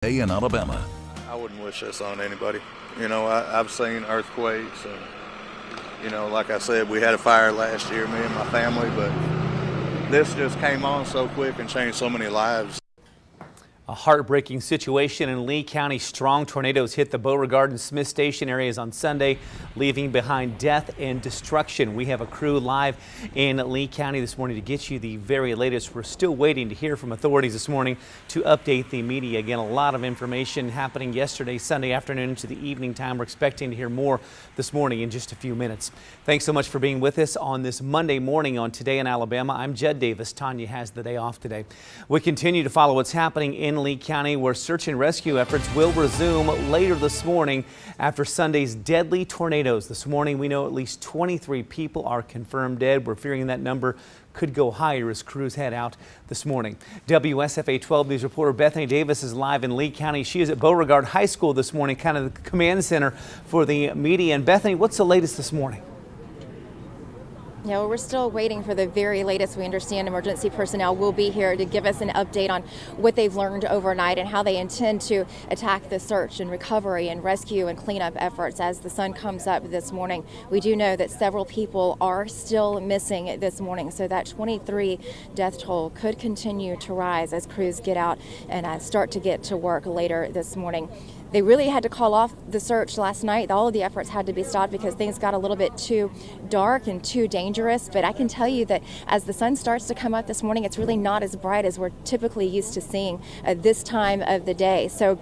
in Alabama. I wouldn't wish this on anybody. You know, I've seen earthquakes and, you know, like I said, we had a fire last year, me and my family, but this just came on so quick and changed so many lives. A heartbreaking situation in Lee County. Strong tornadoes hit the Beauregard and Smith Station areas on Sunday, leaving behind death and destruction. We have a crew live in Lee County this morning to get you the very latest. We're still waiting to hear from authorities this morning to update the media. Again, a lot of information happening yesterday, Sunday afternoon into the evening time. We're expecting to hear more this morning in just a few minutes. Thanks so much for being with us on this Monday morning on Today in Alabama. I'm Jed Davis. Tanya has the day off today. We continue to follow what's happening in Lee County, where search and rescue efforts will resume later this morning after Sunday's deadly tornadoes. This morning, we know at least 23 people are confirmed dead. We're fearing that number could go higher as crews head out this morning. WSFA 12 News reporter Bethany Davis is live in Lee County. She is at Beauregard High School this morning, kind of the command center for the media. And Bethany, what's the latest this morning? Yeah, well, we're still waiting for the very latest. We understand emergency personnel will be here to give us an update on what they've learned overnight and how they intend to attack the search and recovery and rescue and cleanup efforts as the sun comes up this morning. We do know that several people are still missing this morning, so that 23 death toll could continue to rise as crews get out and start to get to work later this morning. They really had to call off the search last night. All of the efforts had to be stopped because things got a little bit too dark and too dangerous. But I can tell you that as the sun starts to come up this morning, it's really not as bright as we're typically used to seeing at this time of the day. So,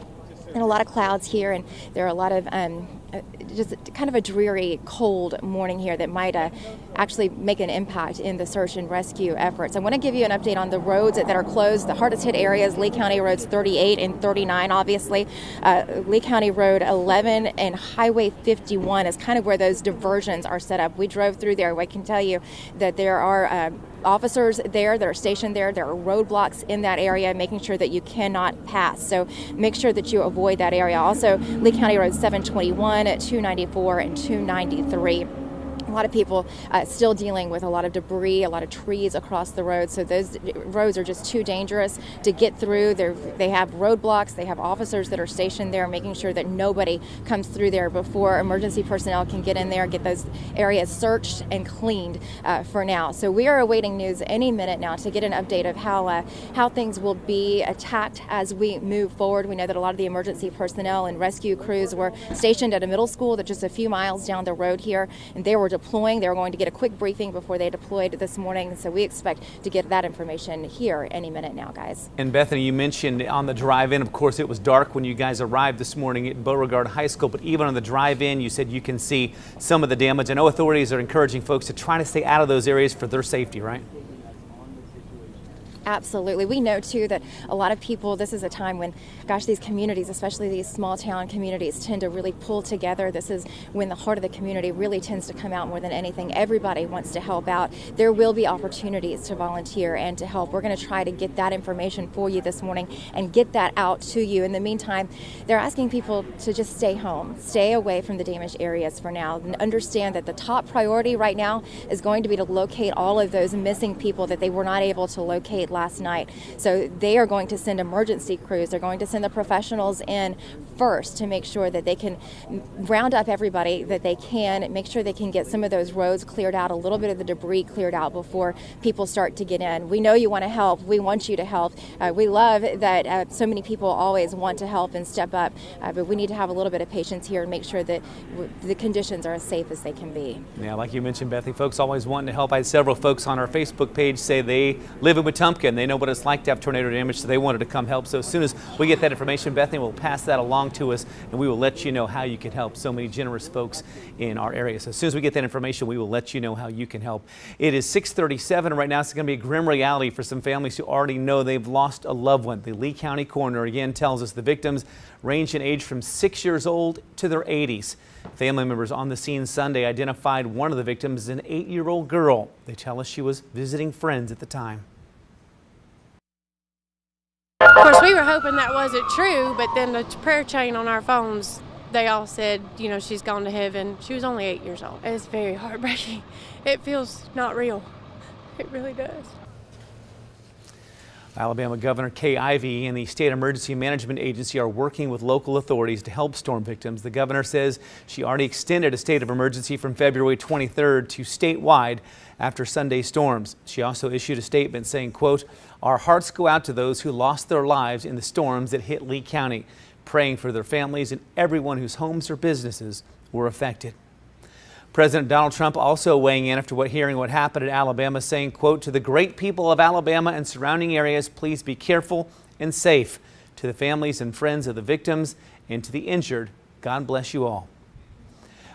and a lot of clouds here, and there are a lot of just kind of a dreary, cold morning here that might actually make an impact in the search and rescue efforts. I want to give you an update on the roads that are closed. The hardest hit areas, Lee County roads 38 and 39, obviously. Lee County Road 11 and Highway 51 is kind of where those diversions are set up. We drove through there. I can tell you that there are officers there that are stationed there. There are roadblocks in that area, making sure that you cannot pass. So make sure that you avoid that area. Also, Lee County Road 721, 294, and 293. A lot of people still dealing with a lot of debris, a lot of trees across the road. So those roads are just too dangerous to get through. They have roadblocks. They have officers that are stationed there, making sure that nobody comes through there before emergency personnel can get in there, get those areas searched and cleaned for now. So we are awaiting news any minute now to get an update of how things will be attacked as we move forward. We know that a lot of the emergency personnel and rescue crews were stationed at a middle school that's just a few miles down the road here, and they were deploying. They were going to get a quick briefing before they deployed this morning, so we expect to get that information here any minute now, guys. And Bethany, you mentioned on the drive-in, of course, it was dark when you guys arrived this morning at Beauregard High School, but even on the drive-in, you said you can see some of the damage. I know authorities are encouraging folks to try to stay out of those areas for their safety, right? Absolutely. We know, too, that a lot of people, this is a time when, gosh, these communities, especially these small town communities, tend to really pull together. This is when the heart of the community really tends to come out more than anything. Everybody wants to help out. There will be opportunities to volunteer and to help. We're going to try to get that information for you this morning and get that out to you. In the meantime, they're asking people to just stay home, stay away from the damaged areas for now, and understand that the top priority right now is going to be to locate all of those missing people that they were not able to locate last night. So they are going to send emergency crews. They're going to send the professionals in first to make sure that they can round up everybody that they can, make sure they can get some of those roads cleared out, a little bit of the debris cleared out before people start to get in. We know you want to help. We want you to help. We love that so many people always want to help and step up, but we need to have a little bit of patience here and make sure that the conditions are as safe as they can be. Yeah, like you mentioned, Bethany, folks always wanting to help. I had several folks on our Facebook page say they live in Wetumpka and they know what it's like to have tornado damage, so they wanted to come help. So as soon as we get that information, Bethany will pass that along to us, and we will let you know how you can help. So many generous folks in our area. So as soon as we get that information, we will let you know how you can help. It is 6:37 right now. It's going to be a grim reality for some families who already know they've lost a loved one. The Lee County coroner again tells us the victims range in age from 6 years old to their 80s. Family members on the scene Sunday identified one of the victims as an 8-year-old girl. They tell us she was visiting friends at the time. Of course, we were hoping that wasn't true, but then the prayer chain on our phones, they all said, you know, she's gone to heaven. She was only 8 years old. It's very heartbreaking. It feels not real. It really does. Alabama Governor Kay Ivey and the State Emergency Management Agency are working with local authorities to help storm victims. The governor says she already extended a state of emergency from February 23rd to statewide after Sunday's storms. She also issued a statement saying, quote, "Our hearts go out to those who lost their lives in the storms that hit Lee County, praying for their families and everyone whose homes or businesses were affected." President Donald Trump also weighing in after hearing what happened in Alabama, saying, quote, "To the great people of Alabama and surrounding areas, please be careful and safe. To the families and friends of the victims and to the injured, God bless you all."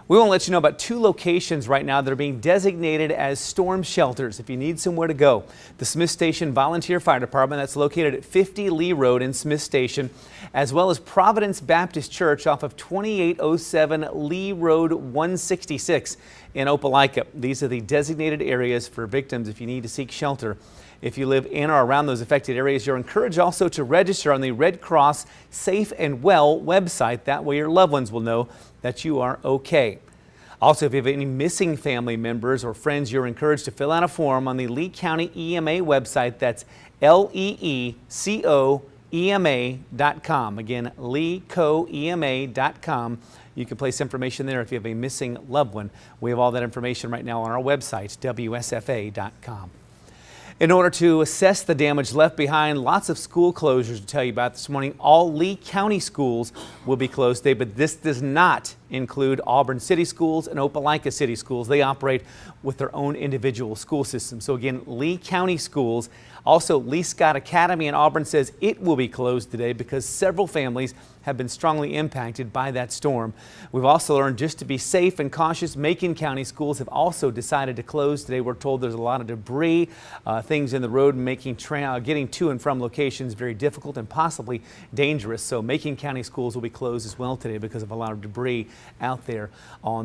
We want to let you know about 2 locations right now that are being designated as storm shelters if you need somewhere to go. The Smith Station Volunteer Fire Department, that's located at 50 Lee Road in Smith Station, as well as Providence Baptist Church off of 2807 Lee Road 166 in Opelika. These are the designated areas for victims if you need to seek shelter. If you live in or around those affected areas, you're encouraged also to register on the Red Cross Safe and Well website. That way your loved ones will know that you are okay. Also, if you have any missing family members or friends, you're encouraged to fill out a form on the Lee County EMA website. That's leecoema.com. Again, leecoema.com. You can place information there if you have a missing loved one. We have all that information right now on our website, WSFA.com. In order to assess the damage left behind, lots of school closures to tell you about this morning. All Lee County schools will be closed today, but this does not include Auburn City Schools and Opelika City Schools. They operate with their own individual school system. So again, Lee County schools. Also, Lee Scott Academy in Auburn says it will be closed today because several families have been strongly impacted by that storm. We've also learned just to be safe and cautious. Macon County schools have also decided to close today. We're told there's a lot of debris, things in the road, making getting to and from locations very difficult and possibly dangerous. So Macon County schools will be closed as well today because of a lot of debris out there on